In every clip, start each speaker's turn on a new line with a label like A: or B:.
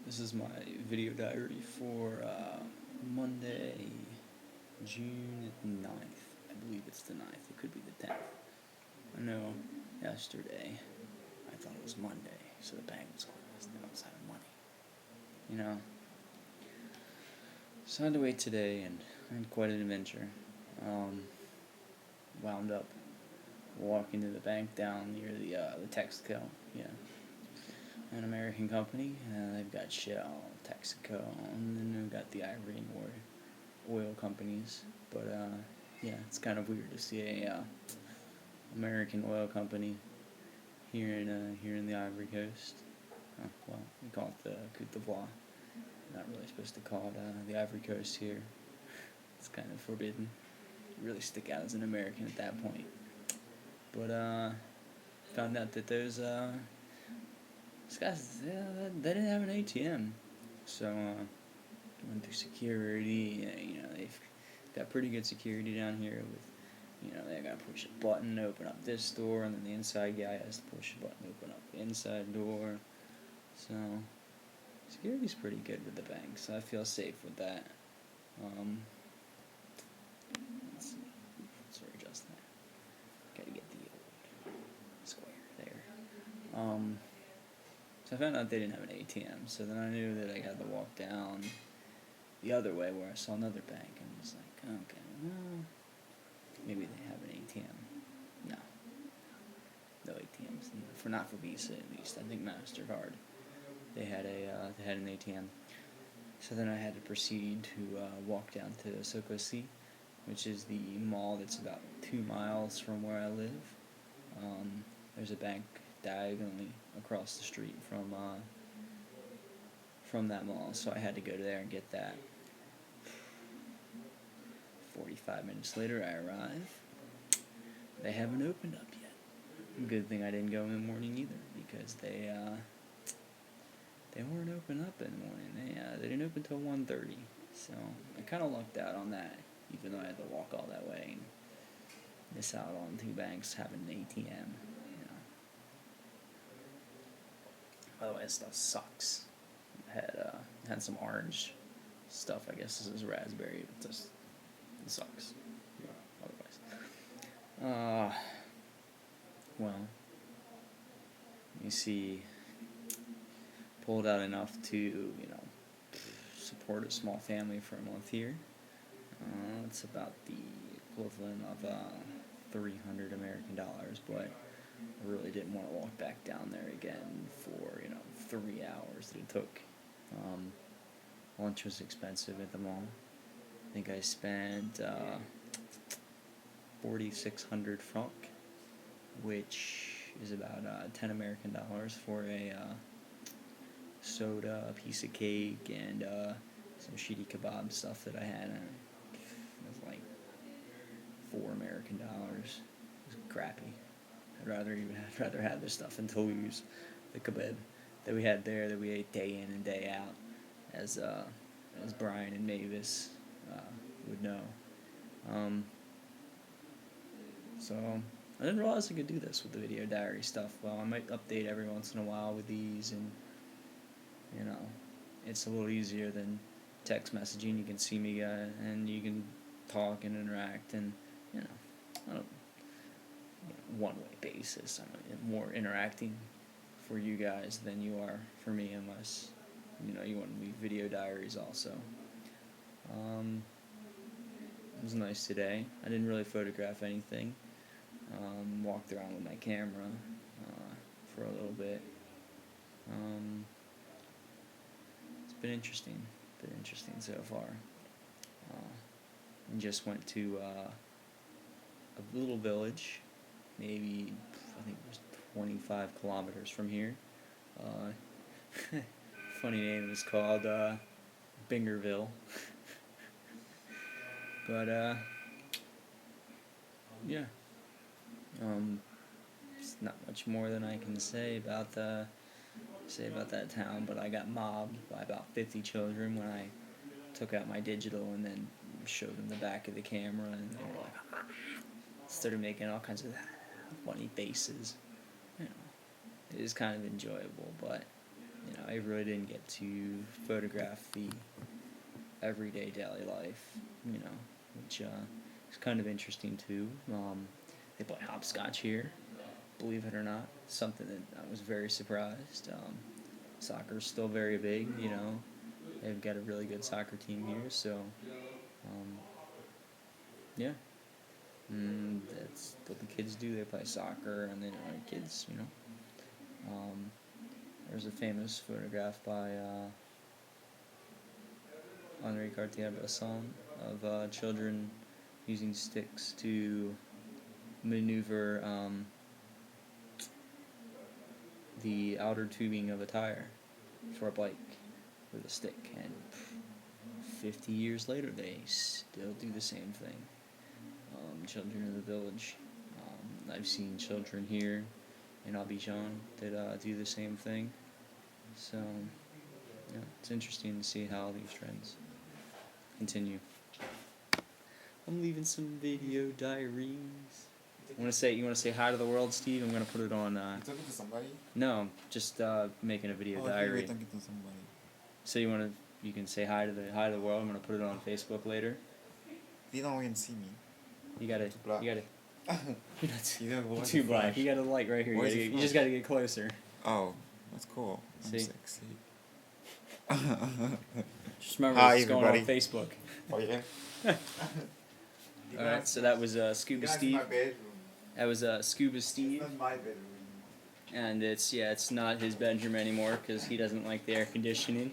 A: This is my video diary for Monday, June 9th. I believe it's the 9th. It could be the 10th. I know yesterday I thought it was Monday, so the bank was closed and I was out of money. You know? So I had to wait today and I had quite an adventure. Wound up walking to the bank down near the Texaco. Yeah. An American company. They've got Shell, Texaco, and then they've got the Ivory and oil companies. But yeah, it's kind of weird to see a American oil company here in the Ivory Coast. Well, we call it the Côte d'Ivoire. Not really supposed to call it the Ivory Coast here. It's kind of forbidden. You really stick out as an American at that point. But found out that those guys, they didn't have an ATM. So went through security. They've got pretty good security down here with, they got to push a button to open up this door, and then the inside guy has to push a button to open up the inside door. So security's pretty good with the bank, so I feel safe with that. Let's see. Let's readjust that. Gotta get the old square there. So I found out they didn't have an ATM, so then I knew that I had to walk down the other way where I saw another bank, and I was like, okay, well, maybe they have an ATM. No ATMs, not for Visa at least. I think MasterCard. They had an ATM. So then I had to proceed to walk down to Sokosi, which is the mall that's about 2 miles from where I live. There's a bank diagonally across the street from that mall, so I had to go there and get that. 45 minutes later, I arrive. They haven't opened up yet. Good thing I didn't go in the morning either, because they weren't open up in the morning. They didn't open till 1:30, so I kind of lucked out on that, even though I had to walk all that way and miss out on 2 banks having an ATM. By the way, this stuff sucks. Had some orange stuff. I guess this is raspberry, but it sucks. Otherwise, well, you see, pulled out enough to support a small family for a month here. It's about the equivalent of $300 American, but I really didn't want to walk back down there again for 3 hours that it took. Lunch was expensive at the mall. I think I spent 4,600 franc, which is about 10 American dollars for a soda, a piece of cake, and some shitty kebab stuff that I had. It was like $4 American. It was crappy. I'd rather have this stuff in Toulouse, the kebab that we had there, that we ate day in and day out, as Brian and Mavis would know. So I didn't realize I could do this with the video diary stuff. Well, I might update every once in a while with these, and it's a little easier than text messaging. You can see me and you can talk and interact, and on a one-way basis. I'm more interacting for you guys than you are for me, unless you want me video diaries also. It was nice today. I didn't really photograph anything. Walked around with my camera for a little bit. It's been interesting so far. And just went to a little village, maybe I think it was 25 kilometers from here. Funny name, it's called Bingerville. But yeah. It's not much more than I can say about that town, but I got mobbed by about 50 children when I took out my digital and then showed them the back of the camera, and they were like, started making all kinds of funny faces. It is kind of enjoyable, but I really didn't get to photograph the everyday daily life, which is kind of interesting too. They play hopscotch here, believe it or not. Something that I was very surprised. Soccer's still very big, They've got a really good soccer team here, so yeah. That's what the kids do. They play soccer, and they are kids. There's a famous photograph by Henri Cartier-Bresson of children using sticks to maneuver the outer tubing of a tire for a bike with a stick, and 50 years later they still do the same thing. Children in the village. I've seen children here in Abidjan that do the same thing. So, yeah, it's interesting to see how these trends continue. I'm leaving some video diaries. You want to say hi to the world, Steve? I'm gonna put it on.
B: You talking to somebody?
A: No, I'm just making a video diary.
B: You're talking to somebody.
A: So you can say hi to the world. I'm gonna put it on Facebook later.
B: They don't even see me.
A: You gotta. You're
B: You're
A: too black. You got a light right here. You just gotta get closer.
B: Oh, that's cool. I'm
A: See?
B: sexy.
A: Just remember,
B: Hi,
A: it's going
B: everybody.
A: on Facebook.
B: Oh yeah.
A: Alright, so that was Scuba Steve.
B: My bedroom.
A: That was Scuba Steve.
B: It's not my bedroom.
A: And it's not his bedroom anymore because he doesn't like the air conditioning.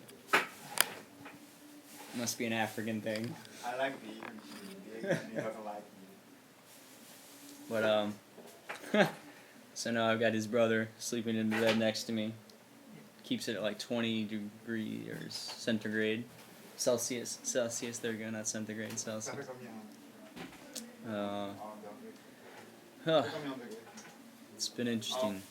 A: Must be an African thing.
B: I like the he doesn't like me.
A: But so now I've got his brother sleeping in the bed next to me. Keeps it at like 20 degrees centigrade. Celsius, there we go, not centigrade, Celsius. It's been interesting.